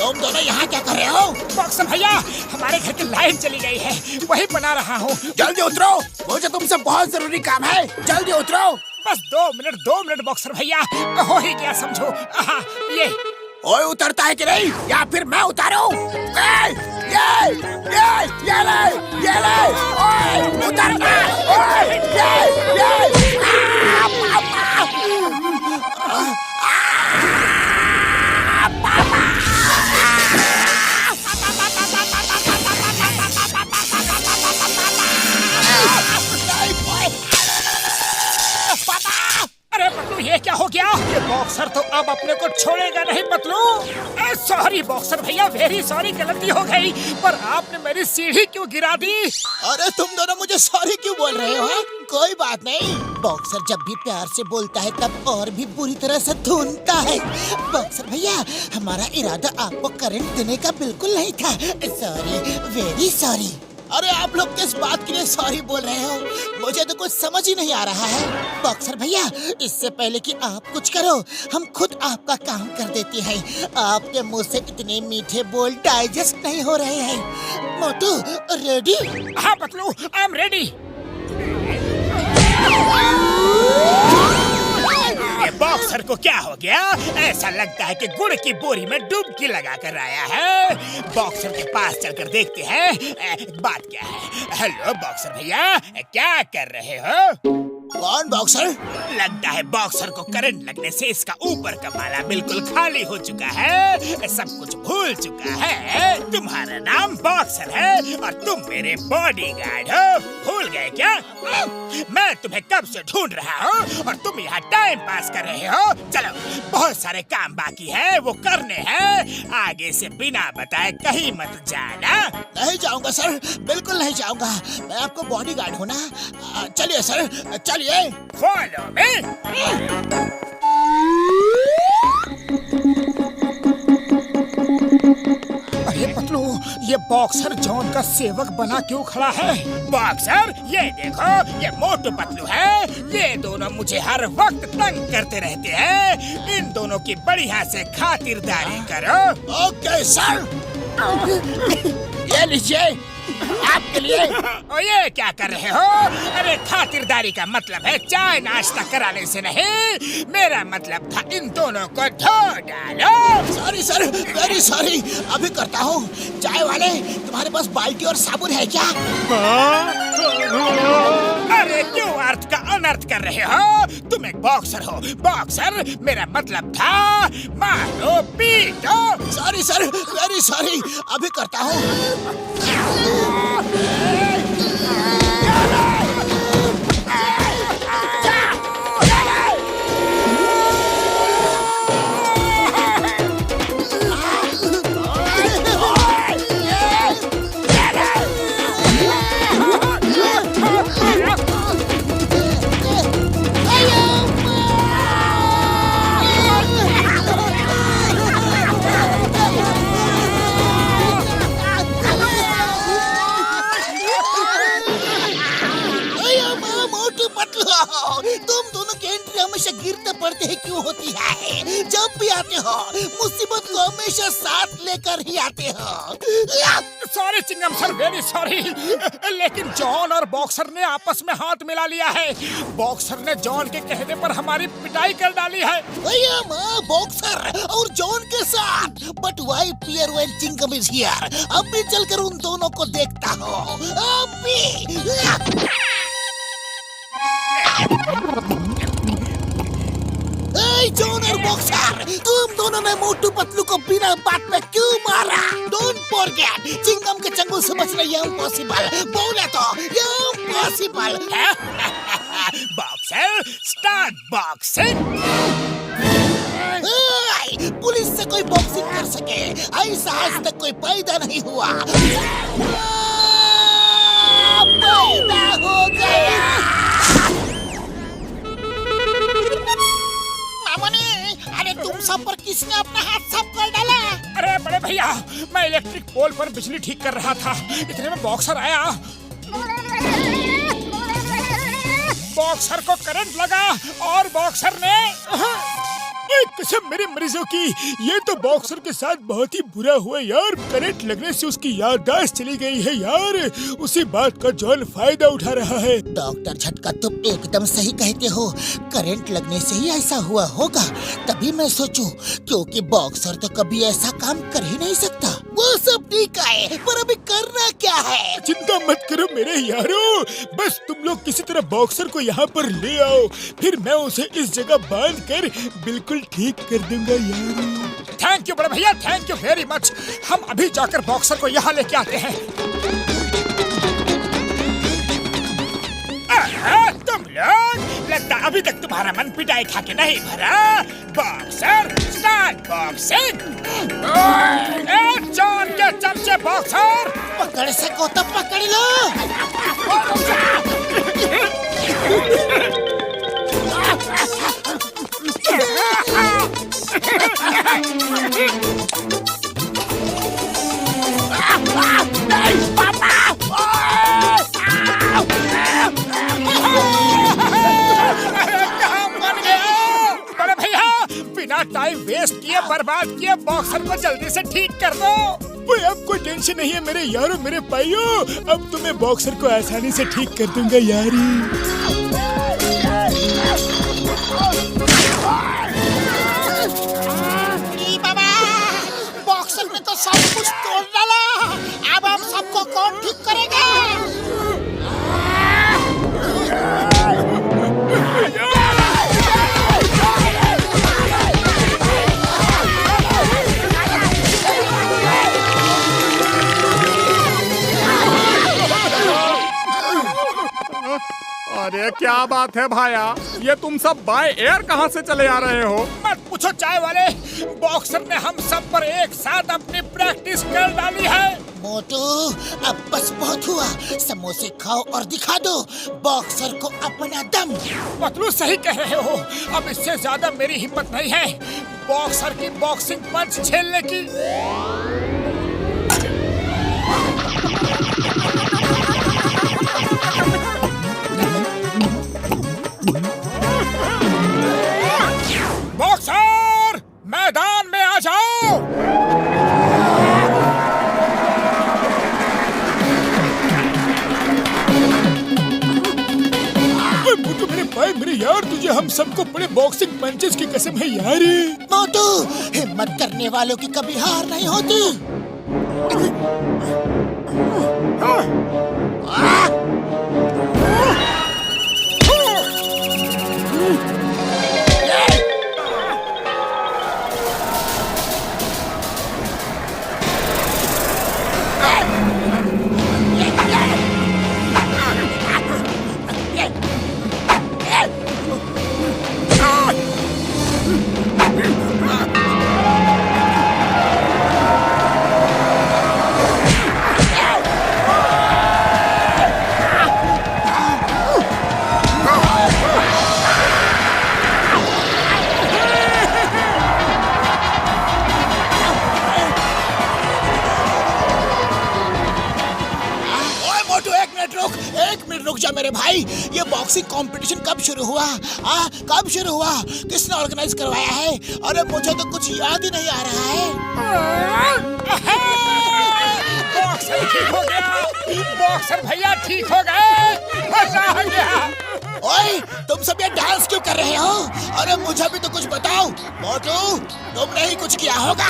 तुम दोनों यहाँ क्या कर रहे हो? बॉक्सर भैया, हमारे घर की लाइट चली गई है, वही बना रहा हूँ। जल्दी उतरो, मुझे तुमसे बहुत जरूरी काम है। जल्दी उतरो। बस 2 मिनट बॉक्सर भैया, हो ही गया समझो। ये ओए उतरता है कि नहीं, या फिर मैं उतारूं? ये ले, ओए उतरना, ओए ये अरे पतलू, ये क्या हो गया? ये बॉक्सर तो अब अपने को छोड़ेगा नहीं पतलू। सॉरी बॉक्सर भैया, वेरी सॉरी, गलती हो गई। पर आपने मेरी सीढ़ी क्यों गिरा दी? अरे तुम दोनों मुझे सॉरी क्यों बोल रहे हो? कोई बात नहीं। बॉक्सर जब भी प्यार से बोलता है तब और भी बुरी तरह से धुनता है। बॉक्सर भैया, हमारा इरादा आपको करंट देने का बिल्कुल नहीं था। Sorry, very sorry. अरे आप लोग किस बात के लिए सॉरी बोल रहे हो? मुझे तो कुछ समझ ही नहीं आ रहा है। बॉक्सर भैया, इससे पहले कि आप कुछ करो, हम खुद आपका काम कर देते हैं। आपके मुंह से इतने मीठे बोल डाइजेस्ट नहीं हो रहे हैं। मोटू, रेडी? हाँ पतलू, आई एम रेडी। ये बॉक्सर को क्या हो गया? ऐसा लगता है कि गुड़ की बोरी में डुबकी लगा कर आया है। बॉक्सर के पास चलकर देखते हैं बात क्या है। हेलो बॉक्सर भैया, क्या कर रहे हो? कौन बॉक्सर? लगता है बॉक्सर को करंट लगने से इसका ऊपर का माला बिल्कुल खाली हो चुका है, सब कुछ भूल चुका है। तुम्हारा नाम बॉक्सर है और तुम मेरे बॉडीगार्ड हो, भूल गए क्या? मैं तुम्हें कब से ढूंढ रहा हूँ और तुम यहाँ टाइम पास कर रहे हो। चलो, बहुत सारे काम बाकी है, वो करने हैं। आगे से बिना बताए कहीं मत जाना। नहीं जाऊंगा सर, बिल्कुल नहीं जाऊंगा। मैं आपको बॉडीगार्ड हूँ ना। चलिए सर, चलिए। Follow me. अरे पतलू, ये बॉक्सर जॉन का सेवक बना क्यों खड़ा है? बॉक्सर, ये देखो, ये मोटू पतलू है। ये दोनों मुझे हर वक्त तंग करते रहते हैं। इन दोनों की बढ़िया से खातिरदारी करो। Okay sir. ये लीजिए, आपके लिए। और ये क्या कर रहे हो? अरे खातिरदारी का मतलब है चाय नाश्ता कराने से नहीं। मेरा मतलब था इन दोनों को धो डालो। Sorry sir, very sorry. अभी करता हूँ। चाय वाले, तुम्हारे पास बाल्टी और साबुन है क्या? अरे क्यों अर्थ का अनर्थ कर रहे हो? तुम एक बॉक्सर हो। बॉक्सर, मेरा मतलब था मारो पीटो। Sorry sir, very sorry. अभी करता हूँ। तुम दोनों की एंट्री हमेशा गिरते पड़ते हैं क्यों होती है? जब भी आते हो मुसीबत को हमेशा साथ लेकर ही आते हो। सॉरी चिंगम सर, वेरी सॉरी। लेकिन जॉन और बॉक्सर ने आपस में हाथ मिला लिया है। बॉक्सर ने जॉन के कहने पर हमारी पिटाई कर डाली है। बॉक्सर और जॉन के साथ। बट व्हाई फियर व्हेन चिंगम इज हियर? अब भी चलकर उन दोनों को देखता हूँ। अब भी। जॉन और बॉक्सर, तुम दोनों ने मोटू पतलू को बिना बात में क्यों मारा? डोंट फॉरगेट, चिंगम के चंगुल से बचना ये इम्पॉसिबल। बोले तो ये impossible. Boxer, start boxing. Police से कोई बॉक्सिंग कर सके ऐसा आज तक कोई पैदा नहीं हुआ। पैदा हो गया। मामूनी, अरे तुम सब पर किसने अपना हाथ साफ कर डाला? अरे बड़े भैया, मैं इलेक्ट्रिक पोल पर बिजली ठीक कर रहा था, इतने में बॉक्सर आया। बॉक्सर को करंट लगा और बॉक्सर ने कसम मेरे मरीजों की, ये तो बॉक्सर के साथ बहुत ही बुरा हुआ यार। करंट लगने से उसकी याददाश्त चली गई है यार। उसी बात का जॉन फायदा उठा रहा है। डॉक्टर झटका, तुम एकदम सही कहते हो। करंट लगने से ही ऐसा हुआ होगा। तभी मैं सोचूं, क्योंकि बॉक्सर तो कभी ऐसा काम कर ही नहीं सकता। वो सब ठीक है, पर अभी करना क्या है? चिंता मत करो मेरे यारों, बस तुम लोग किसी तरह बॉक्सर को यहाँ पर ले आओ, फिर मैं उसे इस जगह बांध कर बिल्कुल ठीक कर दूंगा यार। थैंक यू बड़े भैया, थैंक यू वेरी मच। हम अभी जाकर बॉक्सर को यहाँ लेके आते हैं। तुम लोग, लगता अभी तक तुम्हारा मन पिटाई खा के नहीं भरा। Boxer start boxing. जॉन के चमचे बॉक्सर, पकड़ सको तो पकड़ लो। बिना टाइम वेस्ट किए, बर्बाद किए, बॉक्सर को जल्दी से ठीक कर दो। कोई अब कोई टेंशन नहीं है मेरे यारों, मेरे भाइयों, अब तुम्हें बॉक्सर को आसानी से ठीक कर दूंगा यारी। बॉक्सर ने तो सब कुछ तोड़ डाला। अब हम सबको कौन ठीक करेगा? अरे क्या बात है भाया, ये तुम सब बाय एयर कहाँ से चले आ रहे हो? मत पूछो चाय वाले, बॉक्सर ने हम सब पर एक साथ अपनी प्रैक्टिस कर डाली है। मोटू, अब बस बहुत हुआ। समोसे खाओ और दिखा दो बॉक्सर को अपना दम। पतलू सही कह रहे हो, अब इससे ज्यादा मेरी हिम्मत नहीं है बॉक्सर की बॉक्सिंग पंच झेलने की। बॉक्सर, मैदान में आ जाओ। मोटू मेरे भाई, मेरे यार, तुझे हम सबको बड़े बॉक्सिंग पंचेस की कसम है यार। मोटू, हिम्मत करने वालों की कभी हार नहीं होती। रुक जा मेरे भाई, ये बॉक्सिंग कंपटीशन कब शुरू हुआ? कब शुरू हुआ? किसने ऑर्गेनाइज करवाया है? अरे मुझे तो कुछ याद ही नहीं आ रहा है। बॉक्सर ठीक हो गया, बॉक्सर भैया ठीक हो गए, मजा आ गया। ओए, तुम सब ये डांस क्यों कर रहे हो? अरे मुझे भी तो कुछ बताओ। मोटू, तुमने ही कुछ किया होगा।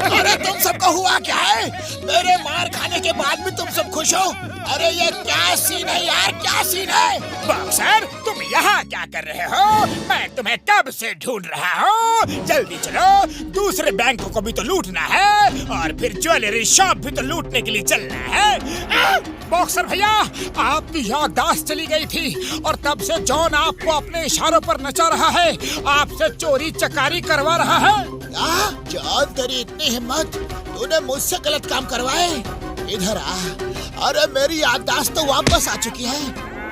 अरे तुम सबको हुआ क्या है? मेरे मार खाने के बाद भी तुम सब खुश हो? अरे ये क्या सीन है यार, क्या सीन है? बॉक्सर, तुम यहाँ क्या कर रहे हो? मैं तुम्हें कब से ढूंढ रहा हूँ। जल्दी चलो, दूसरे बैंकों को भी तो लूटना है और फिर ज्वेलरी शॉप भी तो लूटने के लिए चलना है। बॉक्सर भैया, आपकी याददाश्त चली गई थी और तब से जॉन आपको अपने इशारों पर नचा रहा है, आपसे चोरी चकारी करवा रहा है। क्या? जॉन, तेरी इतनी हिम्मत, तूने मुझसे गलत काम करवाए? इधर आ। अरे मेरी याददाश्त तो वापस आ चुकी है।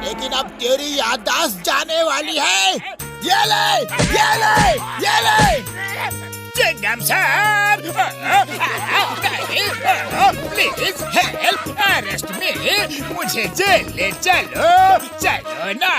लेकिन अब तेरी याददाश्त जाने वाली है। ये ले, ये ले, ये ले। Chewing gum sir, please help, arrest me, मुझे जेल ले चलो, चलो ना।